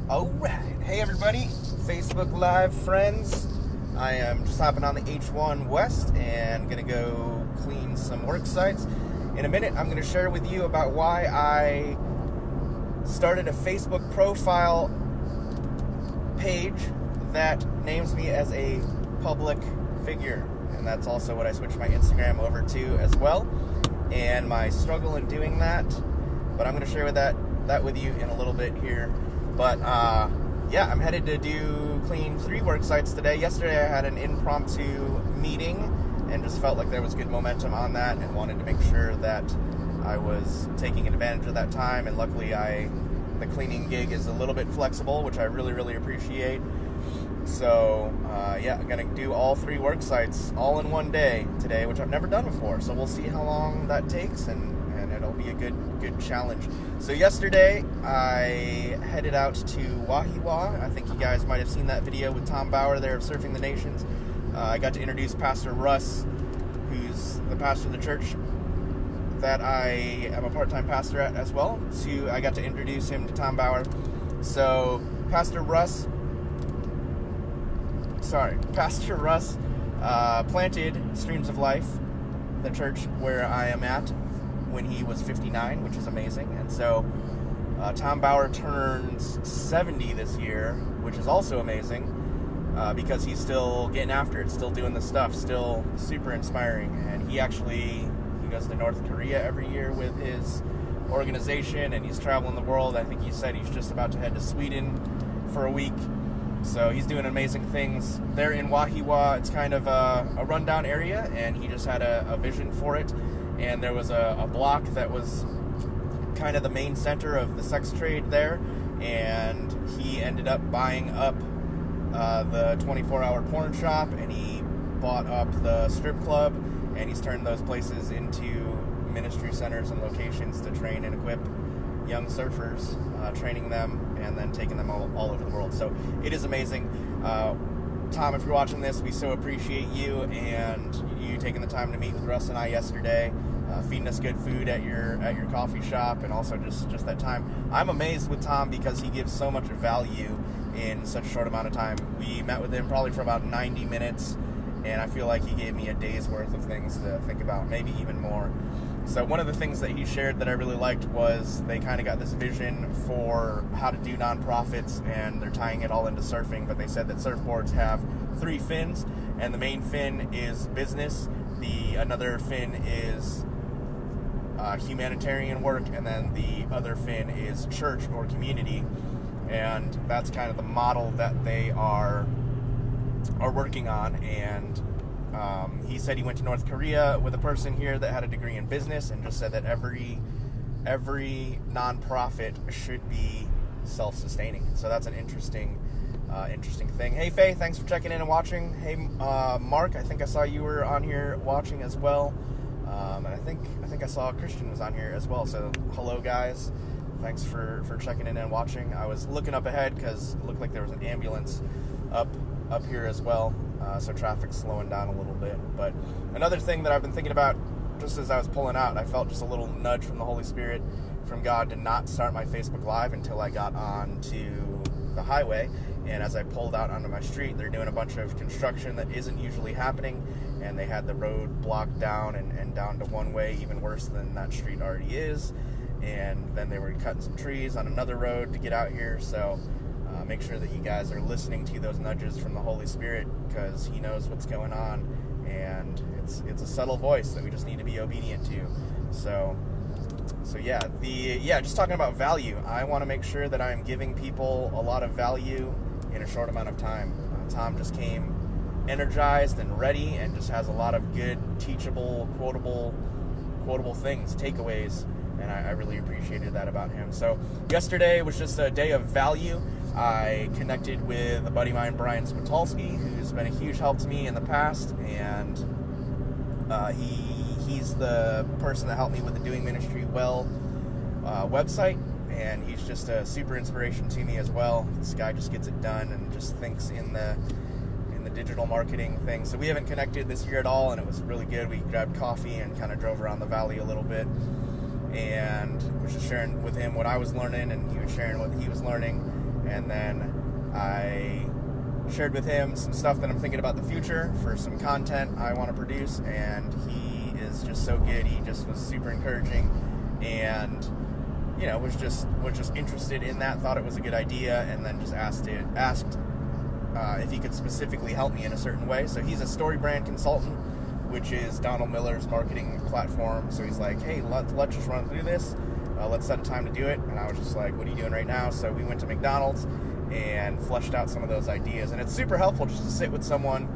Alright, hey everybody, Facebook Live friends. I am just hopping on the H1 West and gonna go clean some work sites. In a minute, I'm gonna share with you about why I started a Facebook profile page that names me as a public figure. And that's also what I switched my Instagram over to as well. And my struggle in doing that. But I'm gonna share that with you in a little bit here. But yeah, I'm headed to clean 3 work sites today. Yesterday I had an impromptu meeting and just felt like there was good momentum on that and wanted to make sure that I was taking advantage of that time. And luckily the cleaning gig is a little bit flexible, which I really, really appreciate. So yeah, I'm going to do all 3 work sites all in one day today, which I've never done before. So we'll see how long that takes, and it'll be a good challenge. So yesterday I headed out to Wahiwa. I think you guys might have seen that video with Tom Bauer there of Surfing the Nations. I got to introduce Pastor Russ, who's the pastor of the church that I am a part-time pastor at as well. So I got to introduce him to Tom Bauer. So Pastor Russ planted Streams of Life, the church where I am at, when he was 59, which is amazing. And so Tom Bauer turns 70 this year, which is also amazing, because he's still getting after it, still doing the stuff, still super inspiring. And he goes to North Korea every year with his organization, and he's traveling the world. I think he said he's just about to head to Sweden for a week. So he's doing amazing things there in Wahiwa. It's kind of a rundown area, and he just had a vision for it. And there was a block that was kind of the main center of the sex trade there, and he ended up buying up the 24-hour porn shop, and he bought up the strip club, and he's turned those places into ministry centers and locations to train and equip young surfers, training them and then taking them all over the world. So it is amazing. Tom, if you're watching this, we so appreciate you and you taking the time to meet with Russ and I yesterday, feeding us good food at your coffee shop, and also just that time. I'm amazed with Tom because he gives so much value in such a short amount of time. We met with him probably for about 90 minutes, and I feel like he gave me a day's worth of things to think about, maybe even more. So one of the things that he shared that I really liked was they kind of got this vision for how to do nonprofits, and they're tying it all into surfing. But they said that surfboards have 3 fins, and the main fin is business, another fin is humanitarian work, and then the other fin is church or community. And that's kind of the model that they are working on. And he said he went to North Korea with a person here that had a degree in business, and just said that every nonprofit should be self-sustaining. So that's an interesting thing. Hey Faye, thanks for checking in and watching. Hey Mark, I think I saw you were on here watching as well. And I think I saw Christian was on here as well. So hello guys, thanks for checking in and watching. I was looking up ahead because it looked like there was an ambulance up here as well. So traffic's slowing down a little bit. But another thing that I've been thinking about, just as I was pulling out, I felt just a little nudge from the Holy Spirit, from God, to not start my Facebook Live until I got onto the highway. And as I pulled out onto my street, they're doing a bunch of construction that isn't usually happening, and they had the road blocked down and down to one way, even worse than that street already is. And then they were cutting some trees on another road to get out here. So make sure that you guys are listening to those nudges from the Holy Spirit, because he knows what's going on, and it's a subtle voice that we just need to be obedient to. So yeah, just talking about value, I want to make sure that I'm giving people a lot of value in a short amount of time. Tom just came energized and ready, and just has a lot of good, teachable, quotable things, takeaways, and I really appreciated that about him. So yesterday was just a day of value. I connected with a buddy of mine, Brian Spitalski, who's been a huge help to me in the past, and he's the person that helped me with the Doing Ministry Well website, and he's just a super inspiration to me as well. This guy just gets it done and just thinks in the digital marketing thing. So we haven't connected this year at all, and it was really good. We grabbed coffee and kind of drove around the valley a little bit, and was just sharing with him what I was learning, and he was sharing what he was learning. and then I shared with him some stuff that I'm thinking about the future for some content I want to produce, and he is just so good. He just was super encouraging, and was just interested in that, thought it was a good idea, and then just asked if he could specifically help me in a certain way. So he's a story brand consultant, which is Donald Miller's marketing platform. So he's like, hey, let's just run through this. Let's set a time to do it. And I was just like, what are you doing right now? So we went to McDonald's and fleshed out some of those ideas. And it's super helpful just to sit with someone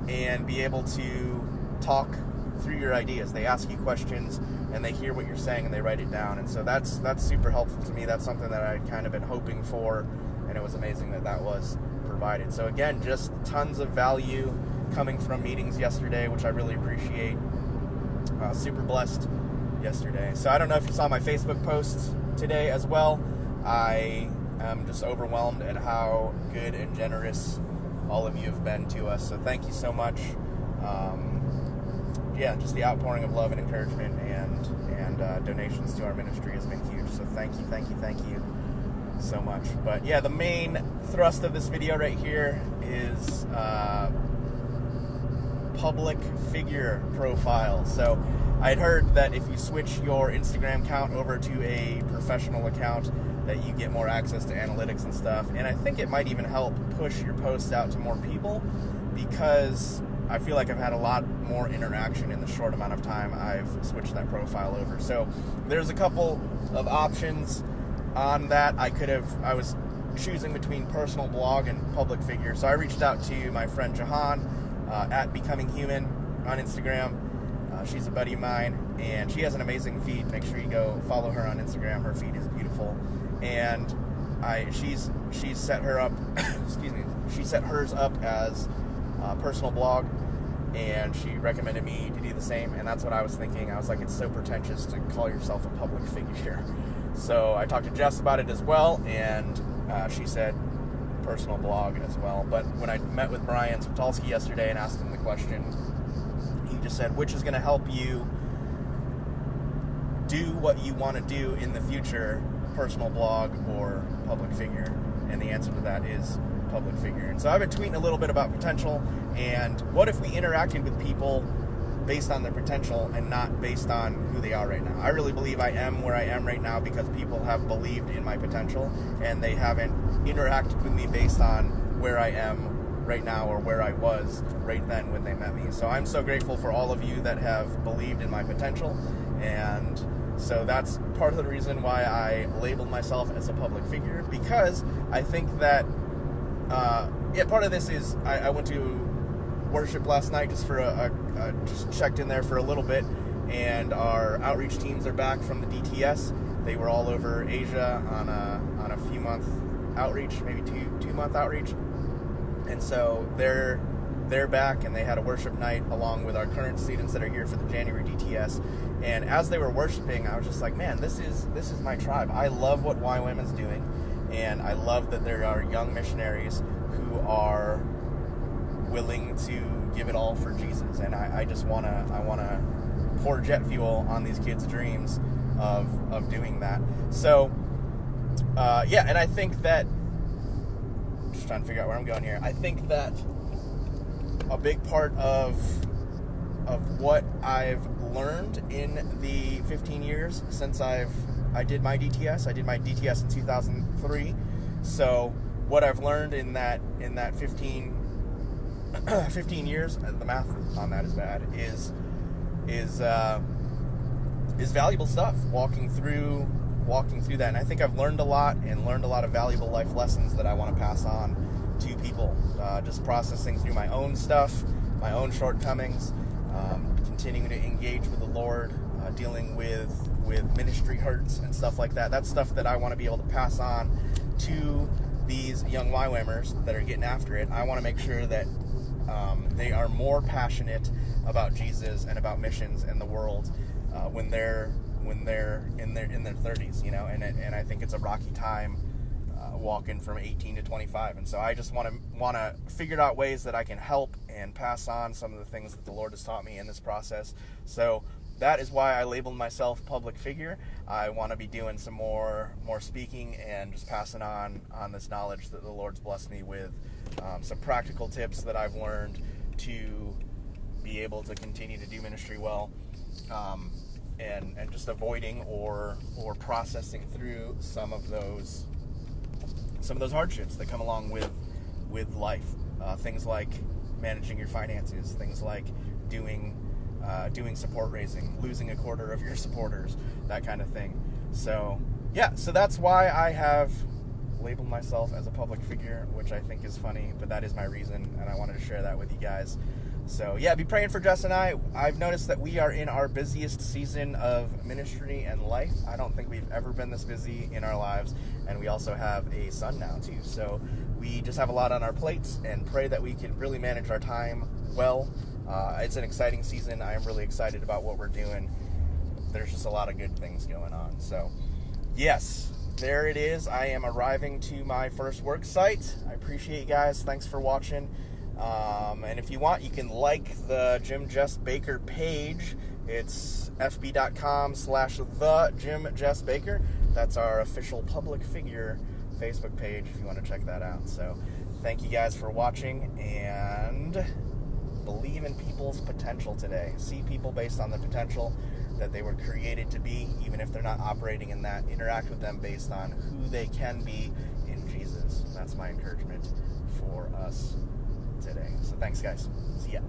and be able to talk through your ideas. They ask you questions and they hear what you're saying and they write it down. And so that's super helpful to me. That's something that I'd kind of been hoping for, and it was amazing that was provided. So again, just tons of value coming from meetings yesterday, which I really appreciate. Super blessed yesterday. So I don't know if you saw my Facebook post today as well. I am just overwhelmed at how good and generous all of you have been to us. So thank you so much. Just the outpouring of love and encouragement and donations to our ministry has been huge. So thank you so much. But yeah, the main thrust of this video right here is public figure profile. So I'd heard that if you switch your Instagram account over to a professional account, that you get more access to analytics and stuff. And I think it might even help push your posts out to more people, because I feel like I've had a lot more interaction in the short amount of time I've switched that profile over. So there's a couple of options on that. I was choosing between personal blog and public figure. So I reached out to my friend Jahan at Becoming Human on Instagram. She's a buddy of mine, and she has an amazing feed. Make sure you go follow her on Instagram. Her feed is beautiful. And she's set her up, excuse me, she set hers up as a personal blog, and she recommended me to do the same. And that's what I was thinking. I was like, it's so pretentious to call yourself a public figure. So I talked to Jess about it as well, and she said personal blog as well. But when I met with Brian Spitalski yesterday and asked him the question, he just said, which is going to help you do what you want to do in the future, personal blog or public figure? And the answer to that is public figure. And so I've been tweeting a little bit about potential, and what if we interacted with people based on their potential and not based on who they are right now. I really believe I am where I am right now because people have believed in my potential, and they haven't interacted with me based on where I am right now or where I was right then when they met me. So I'm so grateful for all of you that have believed in my potential, and so that's part of the reason why I labeled myself as a public figure, because I think that part of this is I went to worship last night just for just checked in there for a little bit, and our outreach teams are back from the DTS. They were all over Asia on a few month outreach, maybe two month outreach, and so they're back, and they had a worship night along with our current students that are here for the January DTS. And as they were worshiping, I was just like, man, this is my tribe. I love what YWAM is doing, and I love that there are young missionaries who are willing to give it all for Jesus. And I want to pour jet fuel on these kids' dreams of doing that. So and I think that, just trying to figure out where I'm going here, I think that a big part of what I've learned in the 15 years since I did my DTS. I did my DTS in 2003. So what I've learned in that 15 years, the math on that is bad, is valuable stuff. Walking through that, and I think I've learned a lot of valuable life lessons that I want to pass on to people. Just processing through my own stuff, my own shortcomings, continuing to engage with the Lord, dealing with ministry hurts and stuff like that. That's stuff that I want to be able to pass on to these young YWAMers that are getting after it. I want to make sure that they are more passionate about Jesus and about missions in the world when they're in their 30s, and I think it's a rocky time walking from 18 to 25, and so I just want to figure out ways that I can help and pass on some of the things that the Lord has taught me in this process. So that is why I labeled myself public figure. I want to be doing some more speaking and just passing on this knowledge that the Lord's blessed me with, some practical tips that I've learned to be able to continue to do ministry well, and just avoiding or processing through some of those hardships that come along with life. Things like managing your finances, things like doing support raising, losing a quarter of your supporters, that kind of thing. So that's why I have labeled myself as a public figure, which I think is funny, but that is my reason, and I wanted to share that with you guys. So be praying for Jess and I. I've noticed that we are in our busiest season of ministry and life. I don't think we've ever been this busy in our lives, and we also have a son now too. So we just have a lot on our plates, and pray that we can really manage our time well. It's an exciting season. I am really excited about what we're doing. There's just a lot of good things going on. So yes, there it is. I am arriving to my first work site. I appreciate you guys. Thanks for watching. And if you want, you can like the Jim Jess Baker page. It's fb.com/the Jim Jess Baker. That's our official public figure Facebook page if you want to check that out. So thank you guys for watching, and believe in people's potential today. See people based on the potential that they were created to be, even if they're not operating in that. Interact with them based on who they can be in Jesus. That's my encouragement for us today. So thanks, guys. See ya.